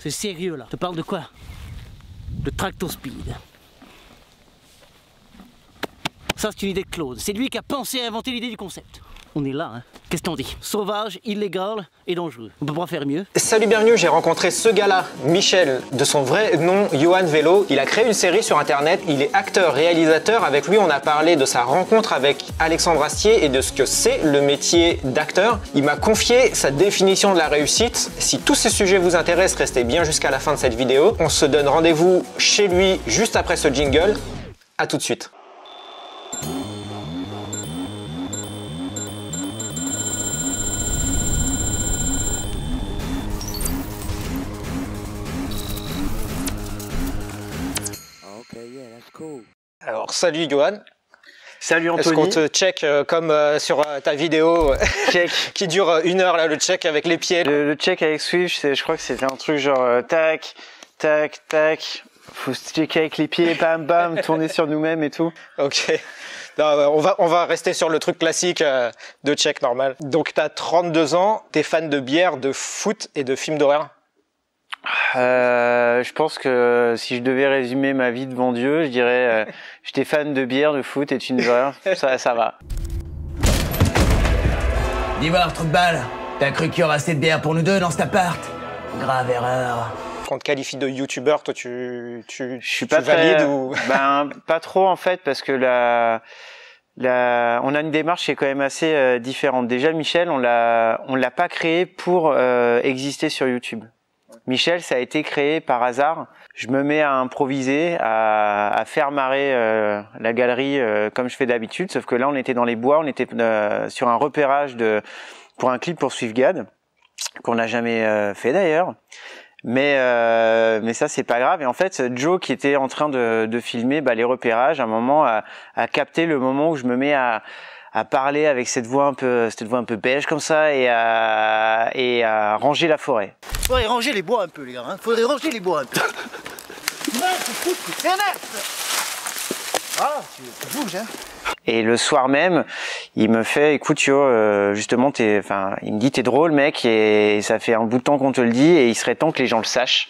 C'est sérieux là. Je te parle de quoi? De Tracto Speed. Ça c'est une idée de Claude. C'est lui qui a pensé à inventer l'idée du concept. On est là, hein. Qu'est-ce qu'on dit? Sauvage, illégal et dangereux. On peut pas faire mieux. Salut, bienvenue, j'ai rencontré ce gars-là, Michel, de son vrai nom, Johan Vélo. Il a créé une série sur internet, il est acteur, réalisateur. Avec lui, on a parlé de sa rencontre avec Alexandre Astier et de ce que c'est le métier d'acteur. Il m'a confié sa définition de la réussite. Si tous ces sujets vous intéressent, restez bien jusqu'à la fin de cette vidéo. On se donne rendez-vous chez lui juste après ce jingle. À tout de suite. Alors, salut Johan. Salut Anthony. Est-ce qu'on te check comme sur ta vidéo check qui dure 1 heure, là, le check avec les pieds? Le check avec Swift, je crois que c'était un truc genre tac, tac, tac. Faut se checker avec les pieds, bam, bam, tourner sur nous-mêmes et tout. Ok. Non, on va rester sur le truc classique de check normal. Donc, tu as 32 ans, tu es fan de bière, de foot et de films d'horreur? Je pense que si je devais résumer ma vie devant Dieu, je dirais j'étais fan de bière, de foot et de films d'horreur. Ça va. D'Ivoire, trou de balle. T'as cru qu'il y aurait assez de bière pour nous deux dans cet appart? Grave erreur. Quand on te qualifie de youtubeur, toi tu suis pas valides très, ou... Ben pas trop en fait, parce que on a une démarche qui est quand même assez différente. Déjà Michel, on l'a pas créé pour exister sur YouTube. Michel, ça a été créé par hasard. Je me mets à improviser, à faire marrer la galerie comme je fais d'habitude, sauf que là on était dans les bois, on était sur un repérage pour un clip pour SwiftGad qu'on n'a jamais fait d'ailleurs. Mais ça c'est pas grave. Et en fait Joe qui était en train de filmer les repérages, à un moment a capté le moment où je me mets à parler avec cette voix un peu beige comme ça et à ranger la forêt. Faudrait ranger les bois un peu les gars, hein. Faudrait ranger les bois un peu. Ah, tu bouges hein. Et le soir même, il me fait, écoute Yo, justement, il me dit t'es drôle mec, et ça fait un bout de temps qu'on te le dit, et il serait temps que les gens le sachent.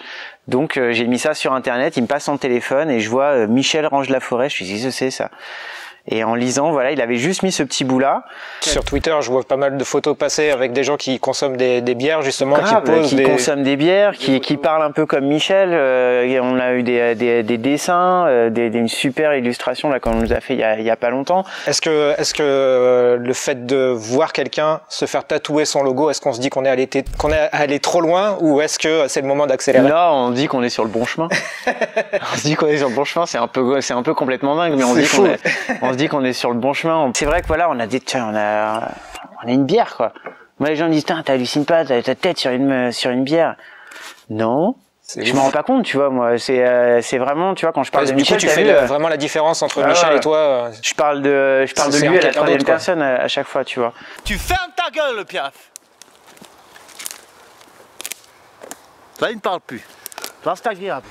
Donc j'ai mis ça sur internet, il me passe son téléphone et je vois Michel range la forêt, je me suis dit ce c'est ça. Et en lisant, voilà, il avait juste mis ce petit bout là. Sur Twitter, je vois pas mal de photos passer avec des gens qui consomment des bières justement, qui consomment des bières, qui parlent un peu comme Michel. On a eu des dessins, une super illustration là qu'on nous a fait il y a pas longtemps. Est-ce que le fait de voir quelqu'un se faire tatouer son logo, est-ce qu'on se dit qu'on est allé trop loin, ou est-ce que c'est le moment d'accélérer? Là, on dit qu'on est sur le bon chemin. On se dit qu'on est sur le bon chemin, c'est un peu complètement dingue, mais on se dit qu'on est sur le bon chemin. C'est vrai que voilà, on a une bière quoi. Moi les gens me disent t'hallucines pas, t'as ta tête sur une bière. Non, je m'en rends pas compte, tu vois. Moi c'est vraiment, tu vois, quand je parle de Michel, du coup tu fais vraiment la différence entre Michel et toi. Je parle de lui à la troisième personne à chaque fois, tu vois. Tu fermes ta gueule, Piaf. Là il ne parle plus. Là c'est agréable.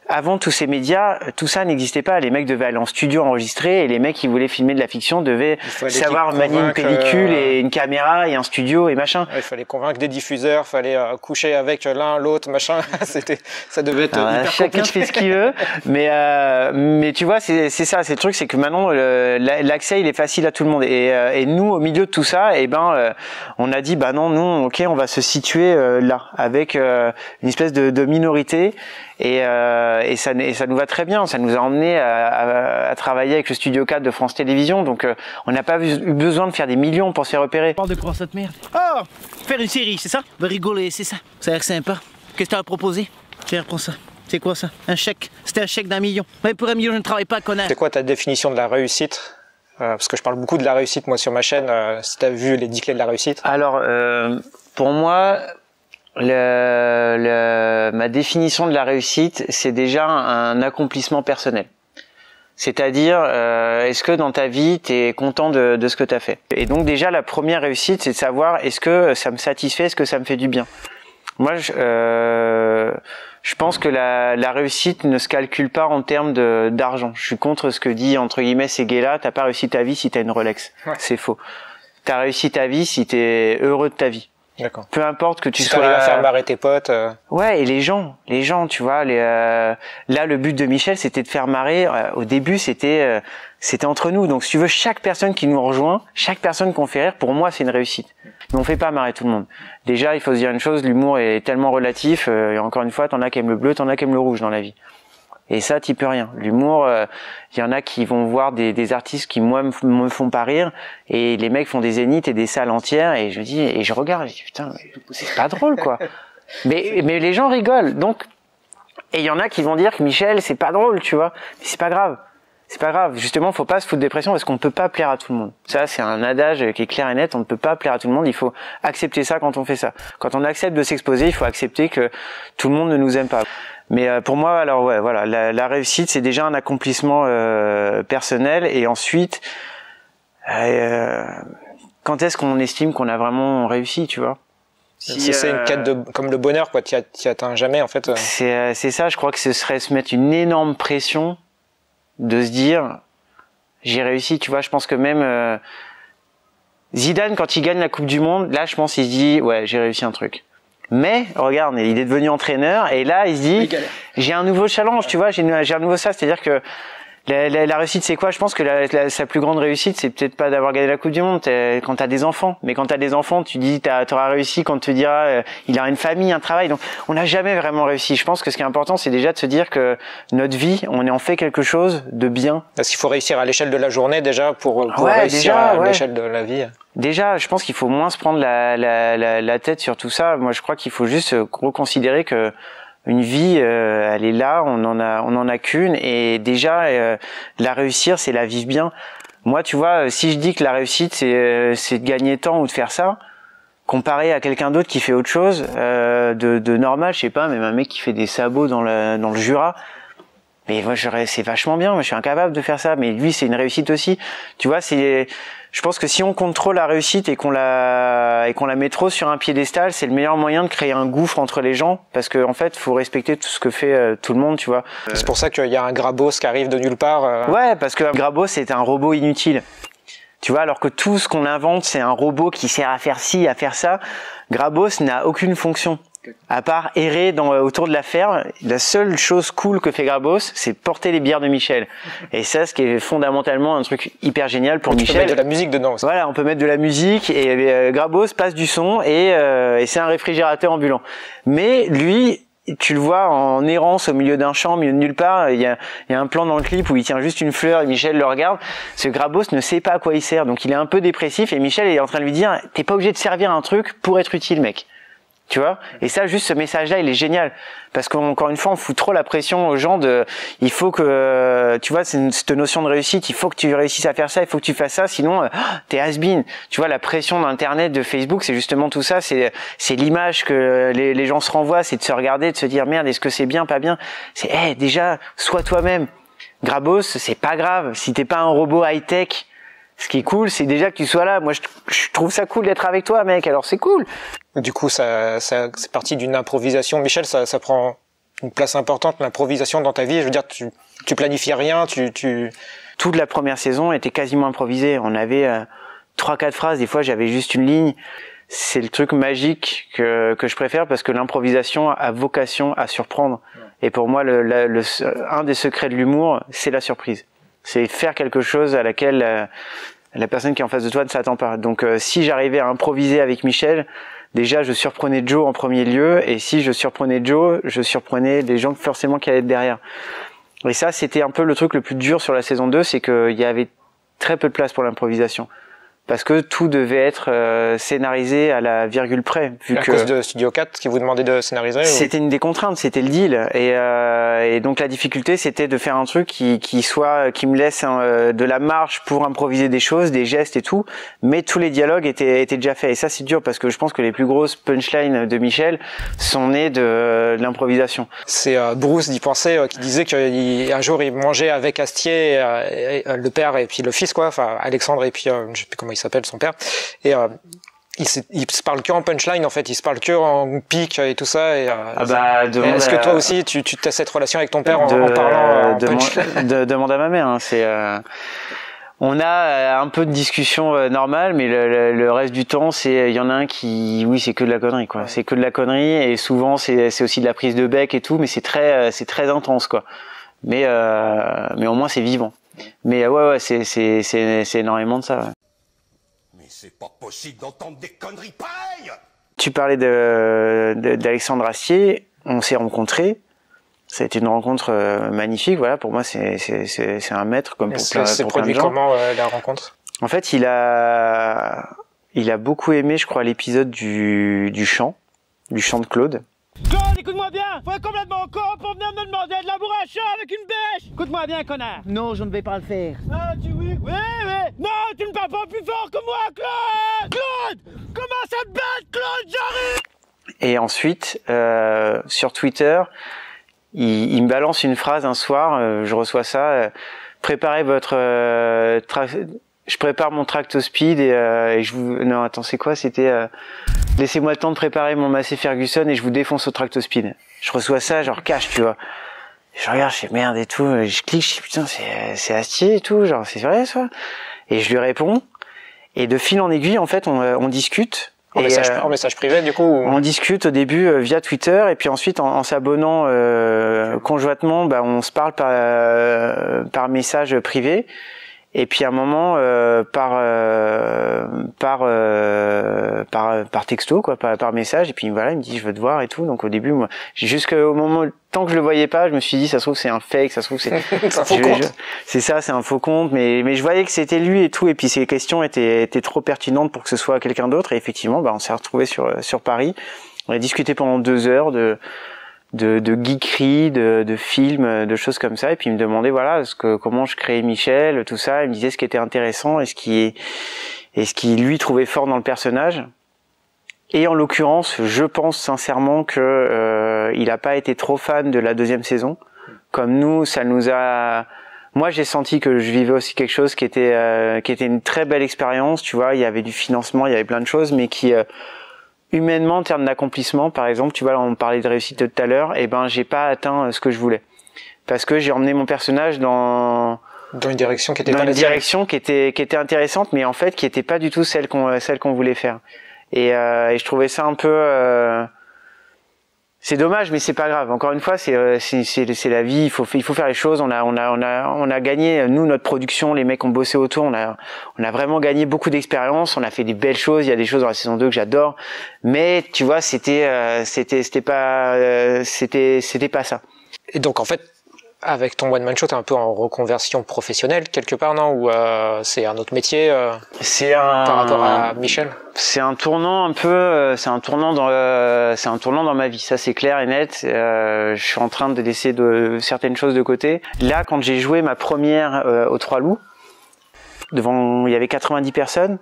Avant tous ces médias, tout ça n'existait pas. Les mecs devaient aller en studio enregistrer, et les mecs qui voulaient filmer de la fiction devaient savoir manier une pellicule et une caméra et un studio et machin. Ouais, il fallait convaincre des diffuseurs, il fallait coucher avec l'un, l'autre, machin. Ça devait être hyper compliqué. Chacun fait ce qu'il veut, mais tu vois, c'est ça, c'est le truc, c'est que maintenant l'accès il est facile à tout le monde. Et nous, au milieu de tout ça, on a dit non, nous, ok, on va se situer là, avec une espèce de minorité. Et ça nous va très bien. Ça nous a emmené à travailler avec le Studio 4 de France Télévisions. Donc on n'a pas eu besoin de faire des millions pour se faire repérer. Parle de quoi cette merde? Oh, faire une série, c'est ça? On va rigoler, c'est ça. Ça a l'air sympa. Qu'est-ce que t'as à proposer? Tiens, prends ça. C'est quoi ça? Un chèque? C'était un chèque d'1 million. Mais pour 1 million, je ne travaille pas, connard. C'est quoi ta définition de la réussite? Parce que je parle beaucoup de la réussite moi sur ma chaîne. Si t'as vu les 10 clés de la réussite. Alors pour moi, ma définition de la réussite, c'est déjà un accomplissement personnel. C'est-à-dire, est-ce que dans ta vie, tu es content de ce que tu as fait? Et donc déjà, la première réussite, c'est de savoir, est-ce que ça me satisfait, est-ce que ça me fait du bien? Moi, je pense que la réussite ne se calcule pas en termes d'argent. Je suis contre ce que dit, entre guillemets, Séguéla, t'as pas réussi ta vie si t'as une Rolex. Ouais. C'est faux. T'as réussi ta vie si t'es heureux de ta vie. D'accord. Peu importe que tu Si sois... t'arrives à faire marrer tes potes. Ouais, et les gens, tu vois, là, le but de Michel, c'était de faire marrer. Au début, c'était entre nous. Donc, si tu veux, chaque personne qui nous rejoint, chaque personne qu'on fait rire, pour moi, c'est une réussite. Mais on fait pas marrer tout le monde. Déjà, il faut se dire une chose, l'humour est tellement relatif. Et encore une fois, t'en as qui aiment le bleu, t'en as qui aiment le rouge dans la vie. Et ça, t'y peux rien. L'humour, il y en a qui vont voir des artistes qui, moi, me font pas rire. Et les mecs font des zéniths et des salles entières. Et je dis, et je regarde, je dis, putain, c'est pas drôle, quoi. Mais les gens rigolent. Donc, et il y en a qui vont dire que Michel, c'est pas drôle, tu vois. Mais c'est pas grave. C'est pas grave. Justement, faut pas se foutre des pressions parce qu'on peut pas plaire à tout le monde. Ça, c'est un adage qui est clair et net. On ne peut pas plaire à tout le monde. Il faut accepter ça quand on fait ça. Quand on accepte de s'exposer, il faut accepter que tout le monde ne nous aime pas. Mais pour moi, alors ouais, voilà, la réussite, c'est déjà un accomplissement personnel. Et ensuite, quand est-ce qu'on estime qu'on a vraiment réussi, tu vois? Si c'est une quête comme le bonheur, quoi, t'y atteins jamais, en fait. C'est ça. Je crois que ce serait se mettre une énorme pression de se dire, j'ai réussi. Tu vois, je pense que même Zidane, quand il gagne la Coupe du Monde, là, je pense qu'il se dit, ouais, j'ai réussi un truc. Mais regarde, il est devenu entraîneur et là il se dit j'ai un nouveau challenge, tu vois, j'ai un nouveau ça, c'est-à-dire que la réussite c'est quoi? Je pense que sa plus grande réussite c'est peut-être pas d'avoir gagné la Coupe du Monde quand t'as des enfants, mais quand t'as des enfants tu dis t'auras réussi quand tu te diras il a une famille, un travail. Donc on n'a jamais vraiment réussi. Je pense que ce qui est important c'est déjà de se dire que notre vie on en fait quelque chose de bien. Parce qu'il faut réussir à l'échelle de la journée déjà pour réussir déjà, à l'échelle de la vie. Déjà, je pense qu'il faut moins se prendre la tête sur tout ça. Moi, je crois qu'il faut juste reconsidérer que une vie, elle est là, on en a qu'une, et déjà, la réussir, c'est la vivre bien. Moi, tu vois, si je dis que la réussite, c'est de gagner temps ou de faire ça, comparé à quelqu'un d'autre qui fait autre chose, de normal, je sais pas, même un mec qui fait des sabots dans le Jura. Mais moi, c'est vachement bien. Moi, je suis incapable de faire ça. Mais lui, c'est une réussite aussi. Tu vois, je pense que si on contrôle la réussite et qu'on la met trop sur un piédestal, c'est le meilleur moyen de créer un gouffre entre les gens. Parce que, en fait, faut respecter tout ce que fait tout le monde, tu vois. C'est pour ça qu'il y a un Grabos qui arrive de nulle part. Ouais, parce que Grabos, c'est un robot inutile. Tu vois, alors que tout ce qu'on invente, c'est un robot qui sert à faire ci, à faire ça. Grabos n'a aucune fonction. À part errer autour de la ferme, la seule chose cool que fait Grabos, c'est porter les bières de Michel. Et ça, ce qui est fondamentalement un truc hyper génial pour Michel. On peut mettre de la musique dedans aussi. Voilà, on peut mettre de la musique et Grabos passe du son et c'est un réfrigérateur ambulant. Mais lui, tu le vois en errance au milieu d'un champ, au milieu de nulle part. Il y a un plan dans le clip où il tient juste une fleur et Michel le regarde. Ce Grabos ne sait pas à quoi il sert, donc il est un peu dépressif et Michel est en train de lui dire « T'es pas obligé de servir un truc pour être utile, mec. » Tu vois, et ça, juste ce message-là, il est génial parce qu'encore une fois, on fout trop la pression aux gens il faut que, tu vois, cette notion de réussite, il faut que tu réussisses à faire ça, il faut que tu fasses ça, sinon t'es has-been. Tu vois, la pression d'Internet, de Facebook, c'est justement tout ça, c'est l'image que les gens se renvoient, c'est de se regarder, de se dire merde, est-ce que c'est bien, pas bien. C'est déjà, sois toi-même. Grabos, c'est pas grave si t'es pas un robot high-tech. Ce qui est cool, c'est déjà que tu sois là. Moi, je trouve ça cool d'être avec toi, mec. Alors, c'est cool. Du coup, c'est parti d'une improvisation. Michel, ça prend une place importante, l'improvisation dans ta vie. Je veux dire, tu planifies rien, Toute la première saison était quasiment improvisée. On avait 3-4 phrases. Des fois, j'avais juste une ligne. C'est le truc magique que je préfère parce que l'improvisation a vocation à surprendre. Et pour moi, un des secrets de l'humour, c'est la surprise. C'est faire quelque chose à laquelle la personne qui est en face de toi ne s'attend pas. Donc si j'arrivais à improviser avec Michel, déjà je surprenais Joe en premier lieu, et si je surprenais Joe, je surprenais les gens forcément qui allaient être derrière. Et ça, c'était un peu le truc le plus dur sur la saison 2, c'est qu'il y avait très peu de place pour l'improvisation. Parce que tout devait être scénarisé à la virgule près. À cause de Studio 4 qui vous demandait de scénariser? C'était une des contraintes, c'était le deal. Et donc la difficulté, c'était de faire un truc qui me laisse de la marge pour improviser des choses, des gestes et tout. Mais tous les dialogues étaient déjà faits. Et ça, c'est dur parce que je pense que les plus grosses punchlines de Michel sont nées de l'improvisation. C'est Bruce d'y penser qui disait qu'un jour il mangeait avec Astier, le père et puis le fils, quoi. Enfin, Alexandre et puis je sais plus comment il s'appelle, son père, et il se parle que en punchline, en fait, il se parle que en pique et tout ça. Et, est-ce que toi aussi tu as cette relation avec ton père en parlant en punchline? Demande à ma mère, hein, On a un peu de discussion normale, mais le reste du temps, il y en a un qui, oui, c'est que de la connerie, quoi. C'est que de la connerie, et souvent c'est aussi de la prise de bec et tout, mais c'est très intense, quoi. Mais au moins c'est vivant. Mais ouais, c'est énormément de ça. Ouais. Mais c'est pas possible d'entendre des conneries pareilles. Tu parlais d'Alexandre Astier, on s'est rencontrés. Ça a été une rencontre magnifique, voilà. Pour moi, c'est un maître comme pour plein de gens. C'est produit comment la rencontre? En fait, il a beaucoup aimé, je crois, l'épisode du chant de Claude. Claude, écoute-moi bien. Faut être complètement con pour venir me demander de labourer un champ avec une bêche. Écoute-moi bien, connard. Non, je ne vais pas le faire. Ah, tu oui. Oui. Non, tu ne parles pas plus fort que moi, Claude. Claude, commence à te battre, Claude, j'arrive. Et ensuite, sur Twitter, il me balance une phrase un soir, je reçois ça, préparez votre je prépare mon Tractospeed et je vous non attends c'est quoi, c'était laissez-moi le temps de préparer mon Massey Ferguson et je vous défonce au Tractospeed. Je reçois ça genre cash, tu vois. Je regarde, je fais merde et tout, je clique, je dis putain c'est Astier et tout, genre c'est vrai ça. Et je lui réponds et de fil en aiguille en fait on discute. En message privé du coup On discute au début via Twitter et puis ensuite en s'abonnant conjointement, bah, on se parle par message privé et puis à un moment par texto quoi, par message et puis voilà il me dit je veux te voir et tout. Donc au début moi jusqu'au moment tant que je le voyais pas je me suis dit ça se trouve c'est un fake, ça se trouve c'est un faux compte. C'est ça, c'est un faux compte, mais je voyais que c'était lui et tout et puis ses questions étaient trop pertinentes pour que ce soit quelqu'un d'autre et effectivement bah on s'est retrouvés sur Paris. On a discuté pendant 2 heures de geekerie, de films, de choses comme ça et puis il me demandait voilà comment je créais Michel, tout ça, il me disait ce qui était intéressant et ce qui lui trouvait fort dans le personnage. Et en l'occurrence, je pense sincèrement que il a pas été trop fan de la 2e saison. Comme nous, ça nous a. Moi, j'ai senti que je vivais aussi quelque chose qui était une très belle expérience. Tu vois, il y avait du financement, il y avait plein de choses, mais qui humainement, en termes d'accomplissement, par exemple, tu vois, là, on parlait de réussite tout à l'heure. Et ben, j'ai pas atteint ce que je voulais parce que j'ai emmené mon personnage dans une direction qui était qui était intéressante, mais en fait, qui était pas du tout celle qu'on voulait faire. Et je trouvais ça un peu c'est dommage mais c'est pas grave. Encore une fois c'est la vie, il faut faire les choses. On a gagné nous notre production, les mecs ont bossé autour, on a vraiment gagné beaucoup d'expérience, on a fait des belles choses, il y a des choses dans la saison 2 que j'adore. Mais tu vois, c'était pas ça. Et donc en fait avec ton one man show, t'es un peu en reconversion professionnelle quelque part, non? Ou c'est un autre métier par rapport à Michel? C'est un tournant c'est un tournant dans ma vie, ça c'est clair et net. Je suis en train de laisser certaines choses de côté. Là, quand j'ai joué ma première aux Trois Loups, il y avait 90 personnes.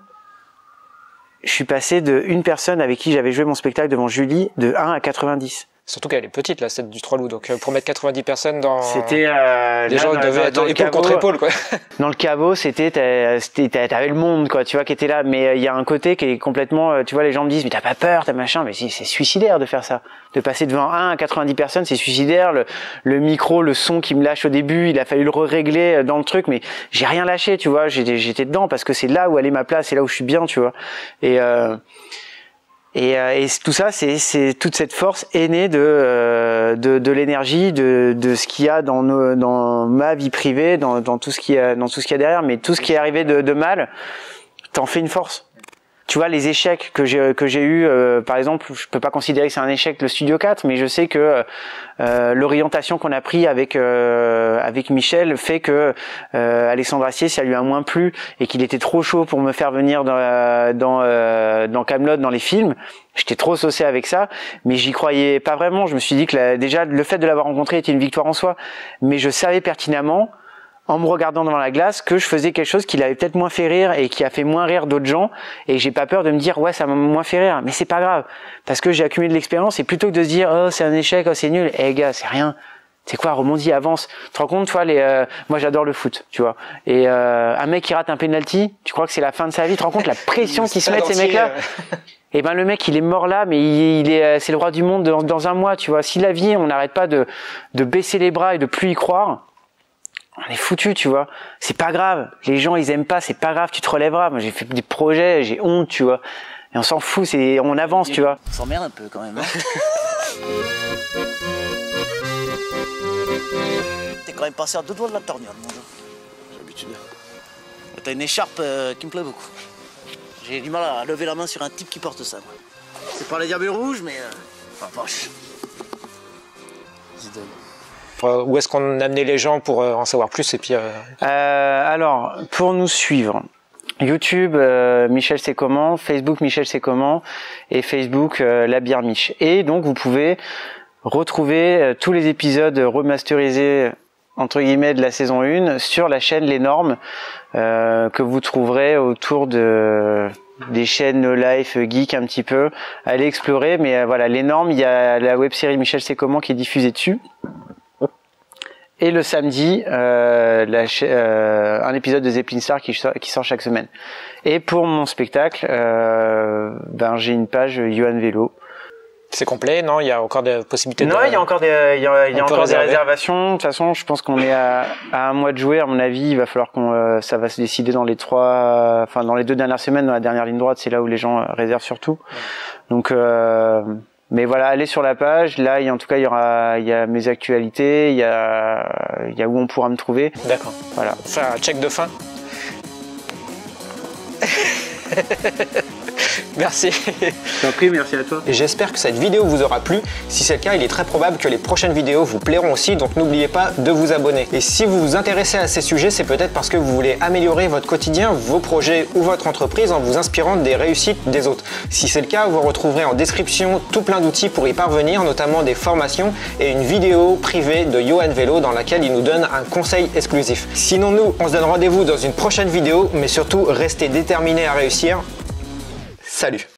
Je suis passé de une personne avec qui j'avais joué mon spectacle devant Julie, de 1 à 90. Surtout qu'elle est petite, la scène du Trois Loups, donc pour mettre 90 personnes dans... C'était... les gens devaient être épaule contre épaule, quoi. Dans le caveau, t'avais le monde, quoi, tu vois, qui était là. Mais il y a un côté qui est complètement... Tu vois, les gens me disent, mais t'as pas peur, t'as machin. Mais si, c'est suicidaire de faire ça. De passer devant 1 à 90 personnes, c'est suicidaire. Le micro, le son qui me lâche au début, il a fallu le régler dans le truc. Mais j'ai rien lâché, tu vois. J'étais dedans parce que c'est là où elle est ma place, c'est là où je suis bien, tu vois. Et tout ça, c'est toute cette force est née de l'énergie, de ce qu'il y a dans ma vie privée, dans tout ce qu'il y a derrière. Mais tout ce qui est arrivé de mal, t'en fais une force. Tu vois, les échecs que j'ai eu, par exemple, je peux pas considérer que c'est un échec le Studio 4, mais je sais que l'orientation qu'on a pris avec Michel fait que Alexandre Astier, ça lui a moins plu et qu'il était trop chaud pour me faire venir dans Kaamelott, dans les films. J'étais trop saucé avec ça, mais j'y croyais pas vraiment. Je me suis dit que déjà le fait de l'avoir rencontré était une victoire en soi, mais je savais pertinemment, en me regardant dans la glace, que je faisais quelque chose qui l'avait peut-être moins fait rire et qui a fait moins rire d'autres gens, et j'ai pas peur de me dire ouais ça m'a moins fait rire, mais c'est pas grave parce que j'ai accumulé de l'expérience, et plutôt que de se dire oh c'est un échec, oh c'est nul, gars c'est rien, c'est quoi, rebondis, avance. Tu te rends compte, toi, moi j'adore le foot, tu vois, et un mec qui rate un penalty, tu crois que c'est la fin de sa vie? Tu te rends compte la pression qu'ils se mettent ces mecs-là? Et ben le mec il est mort là, mais c'est le roi du monde dans un mois, tu vois. Si la vie on n'arrête pas de baisser les bras et de plus y croire, on est foutu, tu vois. C'est pas grave. Les gens, ils aiment pas, c'est pas grave, tu te relèveras. Moi, j'ai fait des projets, j'ai honte, tu vois. Et on s'en fout, on avance, tu vois. On s'emmerde un peu quand même, hein. T'es quand même passé à 2 doigts de la torgnole, mon gars. J'ai l'habitude. T'as une écharpe qui me plaît beaucoup. J'ai du mal à lever la main sur un type qui porte ça, moi. C'est pas les diables rouges, mais... Enfin, vache. Où est-ce qu'on a amené les gens pour en savoir plus et puis Alors, pour nous suivre, YouTube, Michel c'est comment, Facebook Michel c'est comment, et Facebook La Bière Mich. Et donc vous pouvez retrouver tous les épisodes remasterisés entre guillemets de la saison 1 sur la chaîne Les Normes que vous trouverez autour des chaînes No Life Geek un petit peu. Allez explorer, mais voilà, Les Normes, il y a la web-série Michel c'est comment qui est diffusée dessus. Et le samedi, un épisode de Zeppelin Star qui sort chaque semaine. Et pour mon spectacle, j'ai une page Yohan Vélo. c'est complet, non? Il y a encore des possibilités? Non, il y a encore des, il y a encore des réservations. De toute façon, je pense qu'on est à un mois de jouer. À mon avis, il va falloir ça va se décider dans les 2 dernières semaines, dans la dernière ligne droite. C'est là où les gens réservent surtout. Donc, mais voilà, allez sur la page. Là, en tout cas, il y a mes actualités, il y a où on pourra me trouver. D'accord. Voilà. Faire un check de fin. Merci. Je t'en prie, merci à toi. Et j'espère que cette vidéo vous aura plu. Si c'est le cas, il est très probable que les prochaines vidéos vous plairont aussi, donc n'oubliez pas de vous abonner. Et si vous vous intéressez à ces sujets, c'est peut-être parce que vous voulez améliorer votre quotidien, vos projets ou votre entreprise en vous inspirant des réussites des autres. Si c'est le cas, vous retrouverez en description tout plein d'outils pour y parvenir, notamment des formations et une vidéo privée de Yohan Vélo dans laquelle il nous donne un conseil exclusif. Sinon nous, on se donne rendez-vous dans une prochaine vidéo, mais surtout restez déterminés à réussir. Salut!